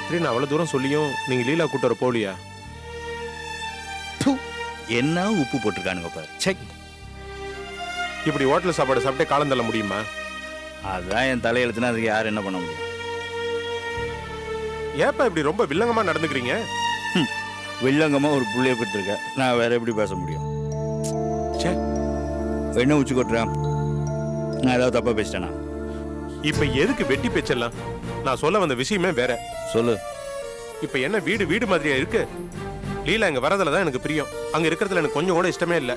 ராத்திரி நான் அவ்வளவு தூரம் சொல்லியும் நீங்க லீலா கூட்டு வர போலியா? என்ன உப்பு போட்டிருக்கானுங்க பாரு. செக். இப்படி ஹோட்டல் சாப்பாடு சாப்பிட்டே காலம் தள்ள முடியுமா? அதான் என் தலையெழுத்துனா அதுக்கு யார் என்ன பண்ண முடியும்? ஏப்பா இப்படி ரொம்ப வில்லங்கமா நடந்துக்கிறீங்க? வில்லங்கமா ஒரு புள்ளைய பெற்றிருக்க, நான் வேற எப்படி பேச முடியும்? என்ன உச்சி கொட்டுறேன்? நான் ஏதாவது தப்பா பேசிட்டேனா? இப்ப எதுக்கு வெட்டி பேச்செல்லாம்? நான் சொல்ல வந்த விஷயமே வேற. சொல்லு. இப்ப என்ன வீடு வீடு மாதிரியா இருக்கு? லீலா இங்க வரதுலதான் எனக்கு பிரியம். அங்க இருக்கிறதுல எனக்கு கொஞ்சம் கூட இஷ்டமே இல்ல.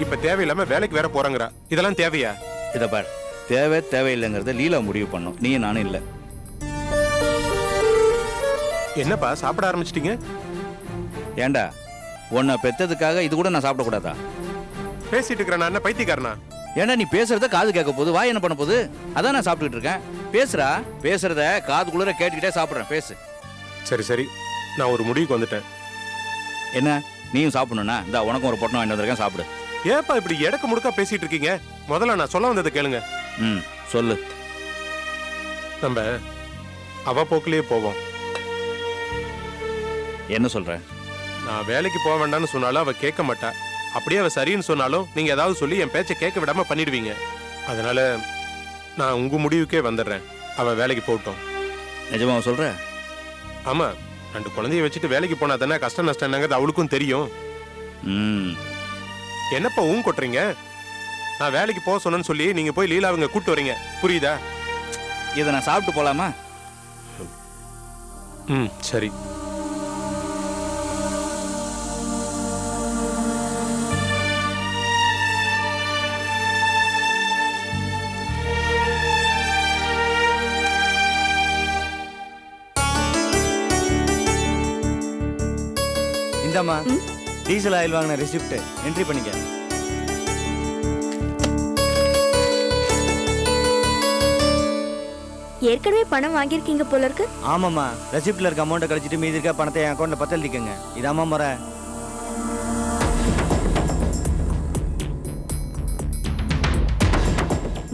இப்ப தேவையில்லாம வேலைக்கு வேற போறாங்கறா. இதெல்லாம் தேவையா? இத பார், தேவையில்லைங்கிறத லீலா முடிவு பண்ணும், நீ நானும் இல்ல. என்னப்பா சாப்பிட ஆரம்பிச்சிட்டீங்க? ஏண்டா, உன்னை பெத்ததுக்காக இது கூட நான் சாப்பிடக்கூடாதா? பேசிட்டு இருக்கிற நான் என்ன பைத்தியக்காரனா? ஏன்னா நீ பேசுறத காது கேட்க போகுது, வாய் என்ன பண்ண போகுது? அதான் நான் சாப்பிட்டுட்டு இருக்கேன். பேசுறத காதுக்குள்ள கேட்டுக்கிட்டே சாப்பிடுறேன். பேசு. சரி சரி, நான் ஒரு முடிவுக்கு வந்துட்டேன். என்ன நீயும் சாப்பிடணும்னா இந்த உனக்கும் ஒரு பொட்டணம் வாங்கிட்டு வந்திருக்கேன், சாப்பிடு. ஏப்பா இப்படி எடக்கு முடுக்கா பேசிட்டு இருக்கீங்க? முதல்ல நான் சொல்ல வந்ததை கேளுங்க. சொல்லு. நம்ம அவ போக்கிலேயே போவோம். என்ன சொல்ற? நான் வேலைக்கு போக வேண்டாம்னு சொன்னாலும் அவ கேட்க மாட்டா. அப்படியே அவ சரின்னு சொன்னாலும் நீங்க ஏதாவது சொல்லி என் பேச்சை கேட்க விடாம பண்ணிடுவீங்க. அதனால நான் உங்க முடிவுக்கே வந்துடுறேன். அவ வேலைக்கு போகட்டும். நிஜமா சொல்ற? ஆமா, 2 குழந்தைய வச்சுட்டு வேலைக்கு போனா தானே கஷ்டம் நஷ்டம் என்னங்கிறது அவளுக்கும் தெரியும். என்னப்பா கொட்டுறீங்க? நான் வேலைக்கு போக சொன்னேன்னு சொல்லி நீங்க போய் லீலாவுங்க கூட்டு வரீங்க, புரியுதா? இதை நான் சாப்பிட்டு போலாமா? சரி. இந்தாம்மா, டீசல் ஆயில் வாங்கின ரெசிப்ட் என்ட்ரி பண்ணிக்க. ஏற்கனவே பணம் வாங்கியிருக்கீங்க போல இருக்கு. ஆமாம்மா, ரெசிப்ட்ல இருக்க அமௌண்ட்டை கழிச்சிட்டு மீதி இருக்க பணத்தை என் அக்கௌண்ட்ல பத்தளிக்கங்க. இதாம்மா முறை.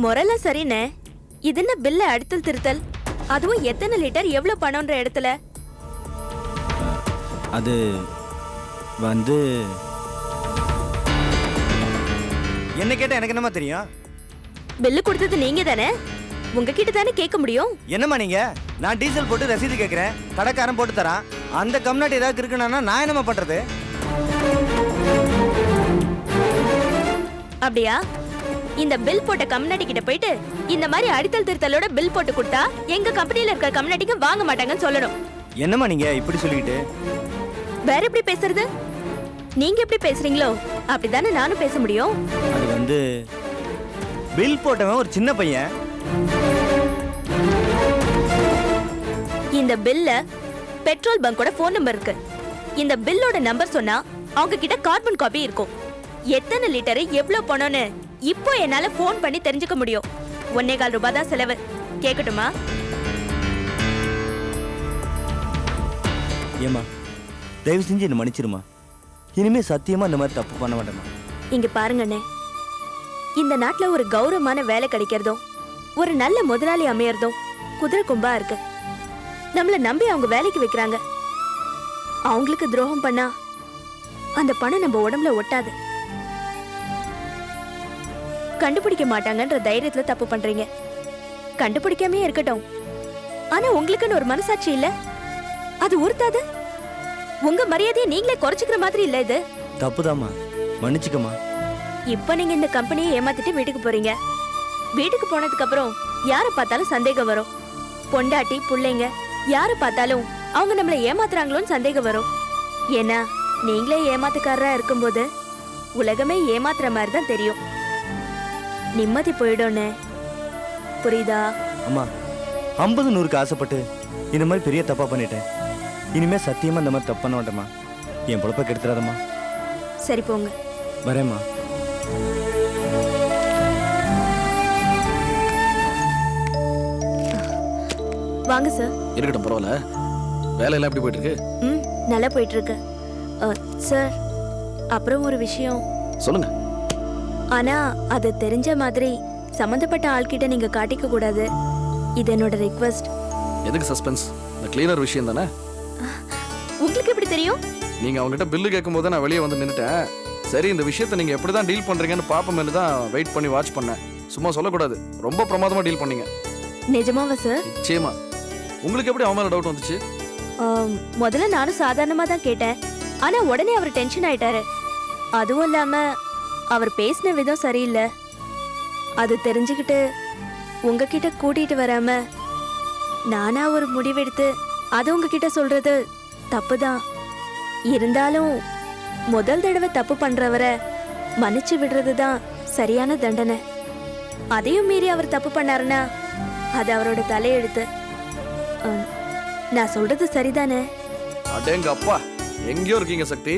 முறைலாம் சரிண்ணே. இது என்ன பில்ல அடுத்தல் திருத்தல்? அதுவும் எத்தனை லிட்டர் எவ்வளவு பணம்ன்ற இடத்துல? அது வந்து என்ன கேட்டா எனக்கு என்னமா தெரியும்? பில்லு கொடுத்தது நீங்க தானே, உங்ககிட்ட தானே கேட்க முடியும். என்னம்மா நீங்க? நான் டீசல் போட்டு ரசீது கேட்கிறேன், கடைக்காரன் போட்டு தரான். அந்த கம்நாட்டி ஏதாவது இருக்குன்னா நான் என்னமா பண்றது? அப்படியா? இந்த பில் போட்ட கம்நாட்டி கிட்ட போயிட்டு இந்த மாதிரி அடித்தல் திருத்தலோட பில் போட்டு கொடுத்தா எங்க கம்பெனில இருக்கிற கம்நாட்டிக்கு வாங்க மாட்டாங்கன்னு சொல்லணும். என்னம்மா நீங்க இப்படி சொல்லிக்கிட்டு? வேற எப்படி பேசுறது? நீங்க எப்படி பேசுறீங்களோ அப்படிதானே நானும் பேச முடியும். அது வந்து பில் போட்டவன் ஒரு சின்ன பையன். இந்த பில்ல பெட்ரோல் பங்கோட போன் நம்பர் இருக்கு. இந்த பில்லோட நம்பர் சொன்னா அவங்க கிட்ட கார்பன் காப்பி இருக்கும். எத்தனை லிட்டர் எவ்வளவு பணம்னு இப்போ என்னால போன் பண்ணி தெரிஞ்சுக்க முடியும். 1.25 ரூபாய் தான் செலவு. கேட்கட்டுமா? ஏமா, தயவு செஞ்சு என்ன மன்னிச்சிருமா. இனிமே சத்தியமா இந்த மாதிரி தப்பு பண்ண மாட்டேமா. இங்க பாருங்கண்ணே, இந்த நாட்டுல ஒரு கௌரவமான வேலை கிடைக்கிறதும் ஒரு நல்ல முதலாளி அமையறதும் குதிரை கொம்பா இருக்கு. நம்மள நம்பி அவங்க வேலைக்கு வைக்கிறாங்க. அவங்களுக்கு துரோகம் பண்ணா அந்த பணம் நம்ம உடம்புல ஒட்டாது. கண்டுபிடிக்க மாட்டாங்கன்ற தைரியத்துல தப்பு பண்றீங்க. கண்டுபிடிக்காமே இருக்கட்டும், ஆனா உங்களுக்குன்னு ஒரு மனசாட்சி இல்ல, அது உறுத்தாது. உங்க மரியாதையை நீங்களே குறைச்சிக்கிற மாதிரி இல்ல இது. தப்புதாம்மா, மன்னிச்சுக்கமா. இப்ப நீங்க இந்த கம்பெனியை ஏமாத்திட்டு வீட்டுக்கு போறீங்க. வீட்டுக்கு போனதுக்கு அப்புறம் யார பார்த்தாலும் சந்தேகம் வரும். பொண்டாட்டி புள்ளைங்க யார பார்த்தாலும் அவங்க நம்மள ஏமாத்துறாங்களோன்னு சந்தேகம் வரும். ஏன்னா நீங்களே ஏமாத்துக்காரரா இருக்கும்போது உலகமே ஏமாத்துற மாதிரி தான் தெரியும். நிம்மதி போயிடும்னு புரியுதா? அம்மா, 50-100க்கு ஆசைப்பட்டு இந்த மாதிரி பெரிய தப்பா பண்ணிட்டேன். இனிமே சத்தியமா இந்த மாதிரி தப்பு பண்ண மாட்டேம்மா. என் பொழப்ப கெடுத்துறாதம்மா. சரி போங்க. வரேம்மா. வாங்க சார். இருக்கட்டும், பரவாயில்ல. வேலையெல்லாம் எப்படி போயிட்டு இருக்கு? நல்லா போயிட்டு இருக்கு சார். அப்புறம் ஒரு விஷயம் சொல்லுங்க. ஆனா அது தெரிஞ்ச மாதிரி சம்பந்தப்பட்ட ஆள்கிட்ட நீங்க காட்டிக்க கூடாது. இது என்னோட ரிக்வெஸ்ட். எதுக்கு சஸ்பென்ஸ்? இந்த கிளீனர் விஷயம் தானே? உங்களுக்கு எப்படி தெரியும்? நீங்க அவங்ககிட்ட பில்லு கேட்கும்போது நான் வெளியே வந்து நின்னுட்டேன். சரி இந்த விஷயத்தை நீங்க எப்படி தான் டீல் பண்றீங்கன்னு பாப்போமேனு தான் வெயிட் பண்ணி வாட்ச் பண்ணேன். சும்மா சொல்லக்கூடாது, ரொம்ப பிரமாதமா டீல் பண்ணீங்க. நிஜமாவா சார்? நிச்சயமா. உங்களுக்கு எப்படி அவன் மேல டவுட் வந்துச்சு? முதல்ல நானும் சாதாரணமா தான் கேட்டேன். ஆனா உடனே அவர் டென்ஷன் ஆயிட்டாரு. அதுவும் இல்லாம அவர் பேசின விதம் சரியில்லை. அது தெரிஞ்சுக்கிட்டு உங்ககிட்ட கூட்டிட்டு வராம நானா ஒரு முடிவெடுத்து அது உங்ககிட்ட சொல்றது தப்புதான். இருந்தாலும் முதல் தடவை தப்பு பண்றவரை மன்னிச்சு விடுறது தான் சரியான தண்டனை. அதையும் மீறி அவர் தப்பு பண்ணாருன்னா அது அவரோட தலையெழுத்து. நான் சொல்றது சரிதானே? அடேங்க அப்பா, எங்கேயோ இருக்கீங்க சக்தி.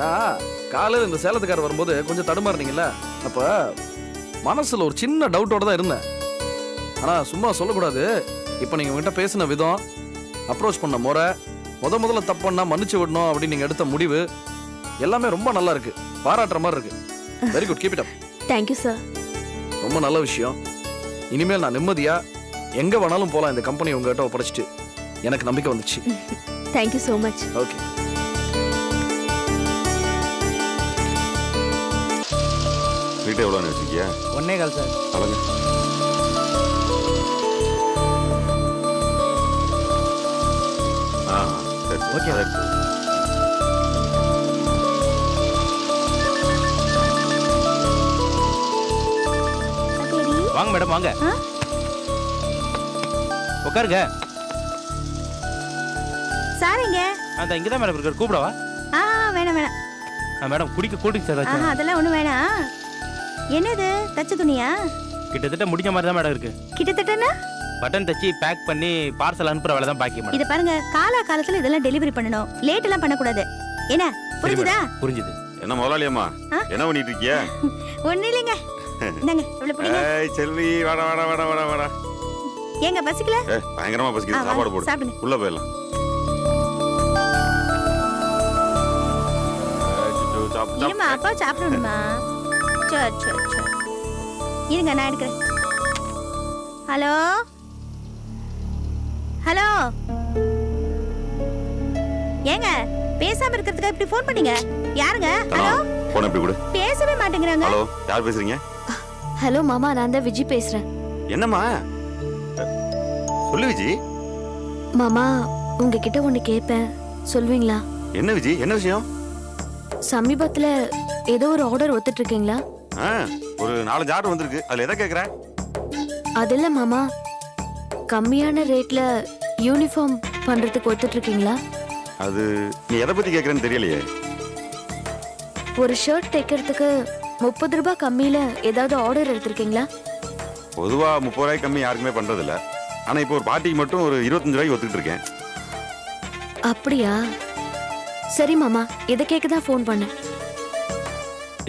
நான் காலையில் இந்த சேலத்துக்காரர் வரும்போது கொஞ்சம் தடுமாறுனீங்கல்ல, அப்ப மனசுல ஒரு சின்ன டவுட்டோட தான் இருந்தேன். ஆனா சும்மா சொல்லக்கூடாது. இப்போ நீங்க உங்ககிட்ட பேசின விதம், அப்ரோச் பண்ண முறை, முதல்ல தப்பு பண்ணா மன்னிச்சு விடணும் அப்படின்னு நீங்க எடுத்த முடிவு எல்லாமே ரொம்ப நல்லா இருக்கு. பாராட்டுற மாதிரி இருக்கு. Very good, keep it up. Thank you sir. ரொம்ப நல்ல விஷயம். இனிமேல் நான் நிம்மதியா எங்க வேணாலும் போலாம். இந்த கம்பெனி உங்ககிட்ட ஒப்படைச்சிட்டு எனக்கு நம்பிக்கை வந்துச்சு. Thank you so much. ஓகே. வீட்டை எவ்வளோ வச்சுக்கியா? 1.25 சார். அழகு. சரி ஓகே. அதை எடுத்து வை. வாங்க மேடம் வாங்க. உட்காருங்க. சாரிங்க. அந்த இங்கே தான் மேடம் இருக்கார், கூப்பிடவா? வேணாம் வேணாம். மேடம் குடிக்க கூட்டிங் சார் ஆஹா அதெல்லாம் ஒன்றும் வேணாம். என்னது தச்ச துணியா? கிட்டத்தட்ட முடிஞ்ச மாதிரி தான் மேடம் இருக்கு. கிட்டத்தட்டனா? பட்டன் தச்சு பேக் பண்ணி பார்சல் அனுப்புற வேலை தான் பாக்கி மேடம். இதை பாருங்க, காலத்துல இதெல்லாம் டெலிவரி பண்ணணும். லேட் எல்லாம் பண்ணக்கூடாது. என்ன புரிஞ்சுதா? புரிஞ்சுது. என்ன முதலாளியம்மா, என்ன பண்ணிட்டு இருக்கிய? ஒன்றும் இல்லைங்க. இந்தாங்க இவ்வளோ பிடிங்க. ஏய் செல்வி, வாடா வாடா வாடா வாடா வாடா. ஏங்க பசிக்கல? பயங்கரமா பசிக்குது, சாப்பாடு போடு. சாப்பிடுங்க. உள்ள போயிடலாம். இருமா, அப்பா சாப்பிடணுமா? சரி சரி சரி, இருங்க நான் எடுக்கிறேன். ஹலோ ஹலோ, ஏங்க பேசாம இருக்கிறதுக்கு இப்படி ஃபோன் பண்ணீங்க? யாருங்க? ஹலோ, போன் எப்படி கொடு. பேசவே மாட்டேங்கிறாங்க. ஹலோ, யார் பேசுறீங்க? ஹலோ மாமா, நான் தான் விஜி பேசுறேன். என்னம்மா? சொல்லு விஜி. மாமா, உங்ககிட்ட ஒன்று கேட்பேன், சொல்வீங்களா? என்ன விஜி, என்ன விஷயம்? சமீபத்துல ஏதோ ஒரு ஆர்டர் ஒத்துட்டு இருக்கீங்களா? ஒரு 4-5 ஆர்டர் வந்திருக்கு. அதுல எதை கேக்குற? அது இல்ல மாமா, கம்மியான ரேட்ல யூனிஃபார்ம் பண்றதுக்கு ஒத்துட்டு இருக்கீங்களா? அது நீ எதை பத்தி கேக்குறேன்னு தெரியலையே. ஒரு ஷர்ட் தைக்கிறதுக்கு 30 ரூபாய் கம்மியில ஏதாவது ஆர்டர் எடுத்திருக்கீங்களா? பொதுவா 30 ரூபாய்க்கு கம்மி யாருக்குமே பண்றது இல்ல. ஆனா இப்போ ஒரு பார்ட்டிக்கு மட்டும் ஒரு 25 ரூபாய்க்கு ஒத்துக்கிட்டு இருக்கேன். அப்படியா? சரி மாமா, இதை கேட்க தான் ஃபோன் பண்ணேன்.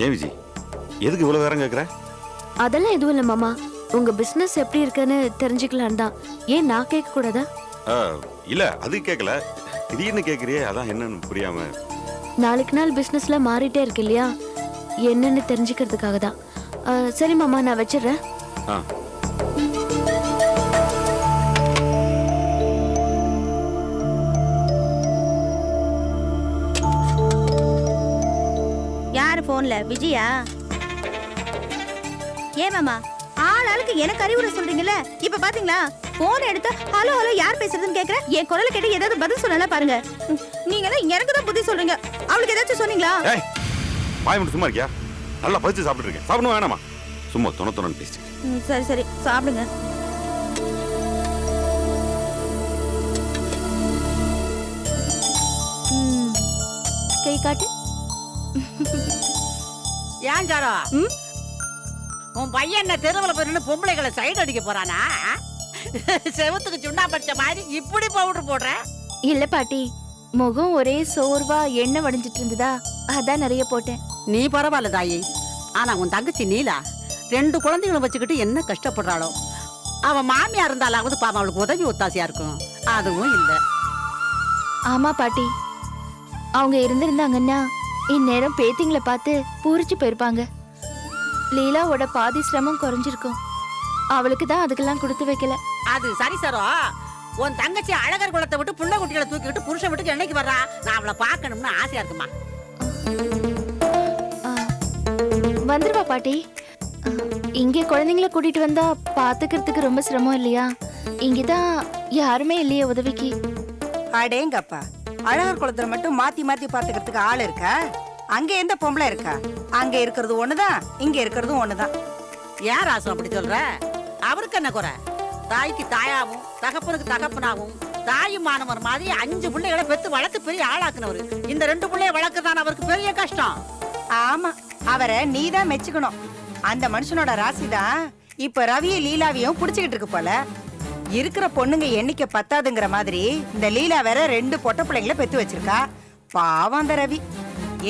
ஏன் விஜி, எதுக்கு இவ்வளவு நேரம் கேக்குற? அதெல்லாம் எதுவும் இல்லை மாமா, உங்க பிசினஸ் எப்படி இருக்குன்னு தெரிஞ்சுக்கலாம் தான். ஏன் நான் கேட்க கூடாதா? இல்ல அது கேட்கல, திடீர்னு கேக்குறியே, அதான் என்னன்னு புரியாம. நாளுக்கு நாள் பிசினஸ்ல மாறிட்டே இருக்கு இல்லையா, என்னன்னு தெரிஞ்சுக்கிறதுக்காக தான். சரி மாமா, நான் வச்சிடுறேன். யாரு போன்ல? விஜயா? ஏன் மாமா ஆளுக்கு எனக்கு அறிவுரை சொல்றீங்கல்ல? இப்ப பாத்தீங்களா, போன் எடுத்து ஹலோ ஹலோ யார் பேசுறதுன்னு கேக்குற. என் குரலை கேட்டு ஏதாவது பதில் சொன்னா பாருங்க. நீங்க எல்லாம் எனக்கு தான் புத்தி சொல்றீங்க. அவளுக்கு ஏதாச்சும் சொன்னீங்களா? வாய் மட்டும் சும்மா இருக்கியா? நல்லா பதிச்சு சாப்பிட்டு இருக்கேன். சாப்பிடணும் வேணாமா? சும்மா தொண டேஸ்ட். சரி சரி சாப்பிடுங்க. கை காட்டு. ஏன் ஜாரோ, உன் பையன் என்ன தெருவில் போய் நின்னு பொம்பளைகளை சைடு அடிக்க போறானா? செவத்துக்கு சுண்ணா படிச்ச மாதிரி இப்படி பவுடர் போடுற? இல்ல பாட்டி, முகம் ஒரே சோர்வா எண்ணெய் வடிஞ்சிட்டு இருந்ததா, அதான் நிறைய போட்டேன். நீ பரவாயில்ல தாயி. ஆனா உன் தங்கச்சி நீலா 2 குழந்தைகளை வச்சுக்கிட்டு என்ன கஷ்டப்படுறாளோ. அவன் மாமியா இருந்தாலாவது பாவம் அவளுக்கு உதவி ஒத்தாசையா இருக்கும். அதுவும் இல்ல. ஆமா பாட்டி, அவங்க இருந்திருந்தாங்கன்னா இந்நேரம் பேத்திங்களை பார்த்து பூரிச்சு போயிருப்பாங்க. லீலாவோட பாதி சிரமம் குறைஞ்சிருக்கும். அவளுக்கு தான் அதுக்கெல்லாம் கொடுத்து வைக்கல. அது சரி சரோ, உன் தங்கச்சி அழகர் குலத்தை விட்டு புள்ள குட்டிகளை தூக்கிட்டு புருஷன் வீட்டுக்கு என்னைக்கு வர்றா? நான் அவளை பார்க்கணும்னு ஆசையா இருக்குமா. வந்துருவா பாட்டி. இங்கே குழந்தைங்கள கூட்டிட்டு வந்தா பாத்துக்கிறதுக்கு ரொம்ப சிரமம் இல்லையா? இங்கதான் யாருமே இல்லையே உதவிக்கு. அடேங்கப்பா, அழகர் குளத்துல மட்டும் மாத்தி மாத்தி பாத்துக்கிறதுக்கு ஆள் இருக்கா? அங்க எந்த பொம்பளை இருக்கா? அங்க இருக்கிறது ஒண்ணுதான், இங்க இருக்கிறதும் ஒண்ணுதான். ஏன் ராசு அப்படி சொல்ற? அவருக்கு என்ன குறை? தாய்க்கு தாயாவும் தகப்பனுக்கு தகப்பனாவும் தாயும் மாணவர் மாதிரி 5 பிள்ளைகளை பெத்து வளர்த்து பெரிய ஆளாக்குனவர். இந்த 2 பிள்ளைய வளர்க்கறதான் அவருக்கு பெரிய கஷ்டம். ஆமா, அவரை நீதான் மெச்சுக்கணும். அந்த மனுஷனோட ராசிதான் இப்ப ரவிய லீலாவையும் புடிச்சுக்கிட்டு இருக்கு போல. இருக்கிற பொண்ணுங்க எண்ணிக்கை பத்தாதுங்கிற மாதிரி இந்த லீலா வேற 2 பொட்ட பிள்ளைங்களை பெத்து வச்சிருக்கா. பாவம் அந்த ரவி.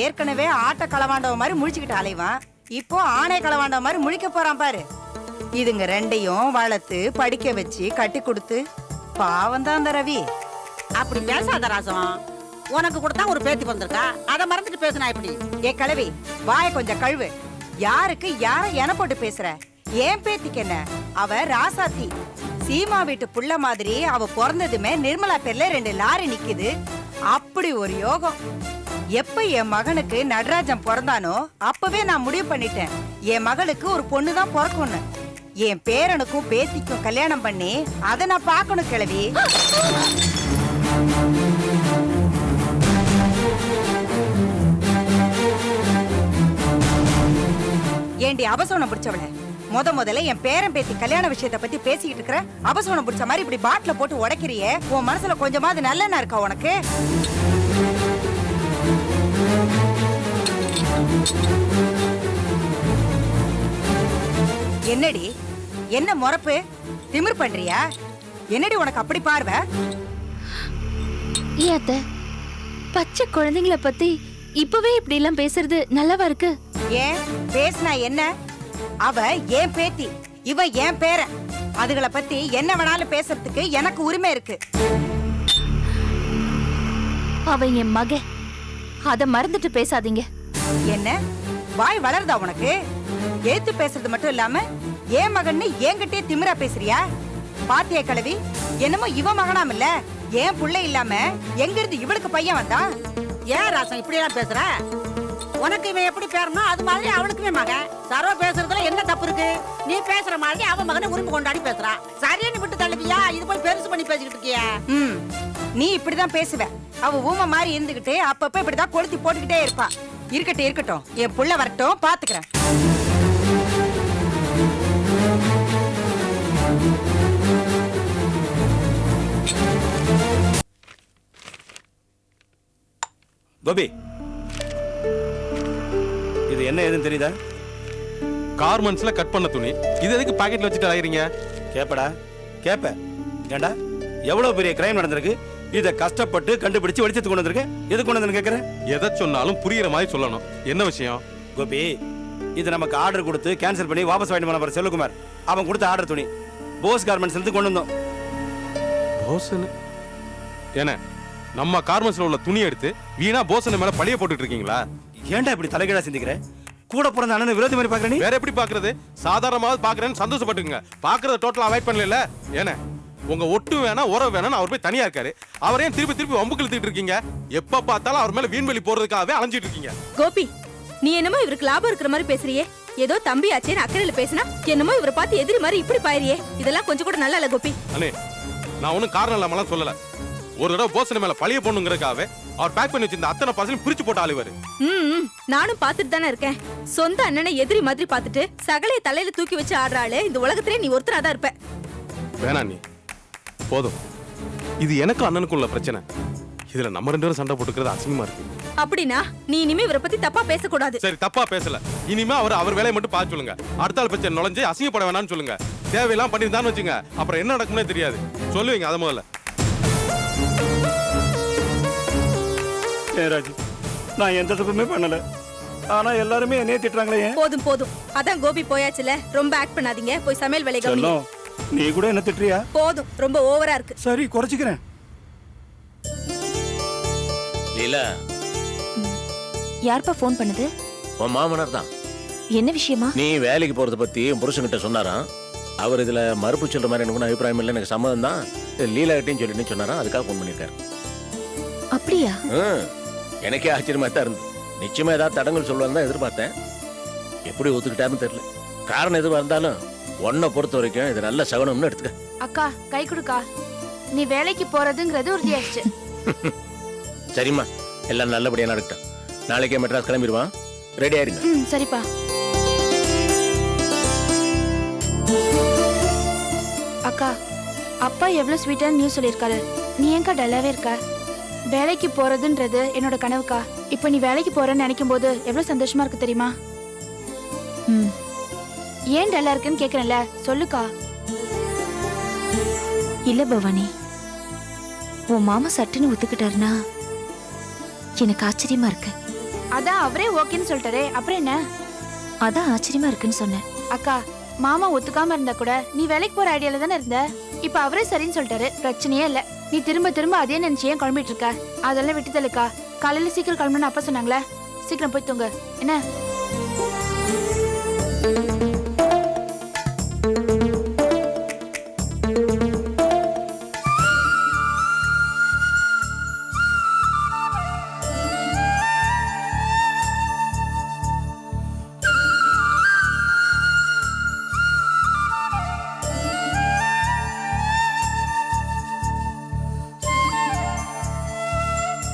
ஏற்கனவே ஆட்ட களவாண்டவ மாதிரி முழிச்சுக்கிட்டு அலைவான். இப்போ ஆணை களவாண்டவ மாதிரி முழிக்க போறான் பாரு. இதுங்க 2ஐயும் வளர்த்து படிக்க வச்சு கட்டி கொடுத்து பாவம் தான் அந்த ரவி. அப்படி பேசாத ராசம். உனக்கு கூட தான் ஒரு பேத்தி வந்திருக்கா, அதை மறந்துட்டு பேசினா எப்படி? ஏ கிழவி, வாய கொஞ்சம் கழுவு. யாருக்கு யார என போட்டு பேசுற? ஏன் பேத்திக்கு என்ன? அவ ராசாத்தி. சீமா வீட்டு புள்ள மாதிரி அவ பிறந்ததுமே நிர்மலா பேர்ல 2 லாரி நிக்குது. அப்படி ஒரு யோகம். எப்ப என் மகனுக்கு நடராஜன் பிறந்தானோ அப்பவே நான் முடிவு பண்ணிட்டேன், என் மகளுக்கு ஒரு பொண்ணுதான் பிறக்கும்னு. என் பேரனுக்கும் பேத்திக்கும் கல்யாணம் பண்ணி அதை நான் பார்க்கணும் கிழவி. ஏண்டி அபசோனம் பிடிச்சவள, முதல்ல என் பேரன் பேத்தி கல்யாண விஷயத்தை பத்தி பேசிக்கிட்டு இருக்கிற அபசோனம் பிடிச்ச மாதிரி இப்படி பாட்டில போட்டு உடைக்கிறியே, உன் மனசுல கொஞ்சமாவது நல்லெண்ணா இருக்கா உனக்கு? என்னடி, என்ன முறப்பு? திமிர் பண்றியா? என்னடி உனக்கு அப்படி பார்வை? ஏன் அத்தை, பச்சை குழந்தைங்கள பத்தி இப்பவே இப்படி எல்லாம் பேசுறது நல்லவா இருக்கு? ஏன் பேசினா என்ன? அவ ஏன் பேத்தி, இவ ஏன் பேரன். அதுகளை பத்தி என்ன வேணாலும் பேசுறதுக்கு எனக்கு உரிமை இருக்கு. அவ என் மக, அத மறந்துட்டு பேசாதீங்க. என்ன வாய் வளருதா உனக்கு? ஏத்து பேசுறது மட்டும் இல்லாம ஏன் மகன்னு என்கிட்டயே திமிரா பேசுறியா? பாத்திய கிழவி, என்னமோ இவ மகனாம் இல்ல, ஏன் புள்ள இல்லாம எங்க இருந்து இவளுக்கு பையன் வந்தான்? ஏன் ராசம் இப்படி எல்லாம் பேசுற? உனக்கு இவன் எப்படி பேரனோ அது மாதிரி அவளுக்குமே மகன். சரோ பேசுறதுல என்ன தப்பு இருக்கு? நீ பேசுற மாதிரி அவன் மகனை உரிமை கொண்டாடி பேசுறா. சரியான விட்டு தள்ளுவியா? இது போய் பெருசு பண்ணி பேசிக்கிட்டு இருக்கியா? நீ இப்படிதான் பேசுவ. அவ ஊமை மாதிரி இருந்துகிட்டு அப்பப்ப இப்படிதான் கொளுத்தி போட்டுக்கிட்டே இருப்பா. இருக்கட்டும் இருக்கட்டும், என் புள்ள வரட்டும், பாத்துக்கிறேன். கோபி, இது என்ன ஏதுன்னு தெரியுதா? கார்மெண்ட்ஸ்ல கட் பண்ண துணி. இது எதுக்கு பாக்கெட்ல வச்சுட்டு அலையறீங்க? கேப்படா, கேப்ப. ஏண்டா, எவ்வளவு பெரிய கிரைம் நடந்திருக்கு, இத கஷ்டப்பட்டு கண்டுபிடிச்சு வெளிச்சத்துக்கு கொண்டு வந்திருக்க. எது கொண்டு வந்து கேக்குற? எதை சொன்னாலும் புரியுற மாதிரி சொல்லணும். என்ன விஷயம்? கோபி, இது நமக்கு ஆர்டர் கொடுத்து கேன்சல் பண்ணி வாபஸ் வாங்கிட்டு போன பாரு செல்வகுமார். அவன் கொடுத்த ஆர்டர் துணி போஸ் கார்மெண்ட்ஸ்ல இருந்து கொண்டு வந்தோம். போசனு என்ன? நம்ம கார்மெண்ட்ஸ்ல உள்ள துணி எடுத்து வீணா போசன மேல பழிய போட்டுட்டு இருக்கீங்களா? ஏன்டா இப்படி தலைகீழா சிந்திக்கிற? கூட பிறந்த அண்ணன் விரோதி மாதிரி பாக்குற நீ? வேற எப்படி பாக்குறது? சாதாரணமாவது பாக்குறேன்னு சந்தோஷப்பட்டுங்க. பாக்குறத டோட்டலா அவாய்ட் பண்ணல. ஏன்னா உங்க ஒட்டு வேணா உறவு வேணா அவர் போய் தனியா இருக்காரு. அவரே திருப்பி திருப்பி வம்புக்கு இழுத்துட்டு இருக்கீங்க. எப்ப பார்த்தாலும் அவர் மேல வீண்வெளி போறதுக்காகவே அலைஞ்சிட்டு இருக்கீங்க. கோபி, நீ என்னமோ இவருக்கு லாபம் இருக்கிற மாதிரி பேசுறியே. ஏதோ தம்பி ஆச்சேன்னு அக்கறையில பேசினா என்னமோ இவரை பார்த்து எதிரி மாதிரி இப்படி பாயறியே. இதெல்லாம் கொஞ்சம் கூட நல்லா இல்ல கோபி. அண்ணே, நான் ஒன்னும் காரணம் இல்லாமலாம் சொல்லல. ஒரு தடவை போசன மேல பழிய போடணுங்கிறதுக்காகவே அவர் பேக் பண்ணி வச்சிருந்த அத்தனை பசங்க பிரிச்சு போட்டு ஆளுவாரு. நானும் பாத்துட்டு தானே இருக்கேன். சொந்த அண்ணனை எதிரி மாதிரி பாத்துட்டு சகலைய தலையில தூக்கி வச்சு ஆடுறாளே, இந்த உலகத்திலே நீ ஒருத்தரா தான் இருப்ப. வேணா நீ போதும். இது எனக்கு அண்ணனுக்கும் உள்ள பிரச்சனை. இதுல நம்ம 2 பேரும் சண்டை போட்டுக்கிறது அசிங்கமா இருக்கு. அப்படின்னா நீ இனிமே இவரை பத்தி தப்பா பேசக்கூடாது. சரி, தப்பா பேசல. இனிமே அவர் வேலையை மட்டும் பார்த்து சொல்லுங்க. அடுத்த ஆள் பிரச்சனை நுழைஞ்சு அசிங்கப்பட வேணாம்னு சொல்லுங்க. தேவையெல்லாம் பண்ணிருந்தான்னு வச்சுங்க, அப்புறம் என்ன நடக்கும்னே தெரியாது. சொல்லுவீங்க அத முதல்ல. ராஜு, நான் எந்த தப்புமே பண்ணல. ஆனா எல்லாருமே என்னைய திட்டுறாங்களே. போதும் போதும், அதான் கோபி போயாச்சுல, ரொம்ப ஆக்ட் பண்ணாதீங்க. போய் சமையல் வேலை கவனிங்க. நீ கூட என்ன திட்டுறியா? போதும், ரொம்ப ஓவரா இருக்கு. சரி, குறைச்சிக்கிறேன். லீலா, யார்ப்பா ஃபோன் பண்ணது? உன் மாமனார் தான். என்ன விஷயமா? நீ வேலைக்கு போறத பத்தி உன் புருஷன்கிட்ட சொன்னாராம். அவர் இதுல மறுப்பு சொல்ற மாதிரி எனக்கு ஒன்றும் அபிப்பிராயம் இல்லை, எனக்கு சம்மதம் தான். லீலா கிட்டையும் சொல்லிட்டு சொன்னாரா, அதுக்காக ஃபோன் பண்ணியிருக்காரு. அப்படியா? எனக்கே ஆச்சரியமா தான் இருந்தது. நிச்சயமா ஏதாவது தடங்கள் சொல்லுவாங்க தான் எதிர்பார்த்தேன். எப்படி ஒத்துக்கிட்டாருன்னு தெரியல. காரணம் எதுவாக இருந்தாலும் உன்னை பொறுத்த வரைக்கும் இது நல்ல சகுனம்னு எடுத்துக்க. அக்கா கை கொடுக்கா, நீ வேலைக்கு போறதுங்கிறது உறுதியாச்சு. சரிம்மா, எல்லாம் நல்லபடியா நடக்கட்டும். நாளைக்கே மெட்ராஸ் கிளம்பிடுவான், ரெடி ஆயிருங்க. சரிப்பா. அக்கா, அப்பா எவ்வளவு ஸ்வீட்டான நியூஸ் சொல்லியிருக்காரு. நீ ஏன்க்கா டல்லாவே இருக்க? வேலைக்கு போறதுன்றது என்னோட கனவுக்கா. இப்போ நீ வேலைக்கு போறேன்னு நினைக்கும் போது எவ்வளவு சந்தோஷமா இருக்கு தெரியுமா? ஏன் டல்லா இருக்குன்னு கேக்குறேன்ல, சொல்லுக்கா. இல்ல பவானி, உன் மாமா சட்டுன்னு ஒத்துக்கிட்டாருன்னா எனக்கு ஆச்சரியமா இருக்கு. அதான் அவரே ஓகேன்னு சொல்லிட்டாரே, அப்புறம் என்ன? அதான் ஆச்சரியமா இருக்குன்னு சொன்னேன். அக்கா, மாமா ஒத்துக்காம இருந்தா கூட நீ வேலைக்கு போற ஐடியால தானே இருந்த. இப்ப அவரே சரின்னு சொல்லிட்டாரு, பிரச்சனையே இல்ல. நீ திரும்ப திரும்ப அதே நினைச்சு ஏன் குழம்பிட்டு இருக்க? அதெல்லாம் விட்டு தள்ளுக்கா. காலையில சீக்கிரம் கிளம்பணும்னு அப்பா சொன்னாங்களே, சீக்கிரம் போய் தூங்க என்ன.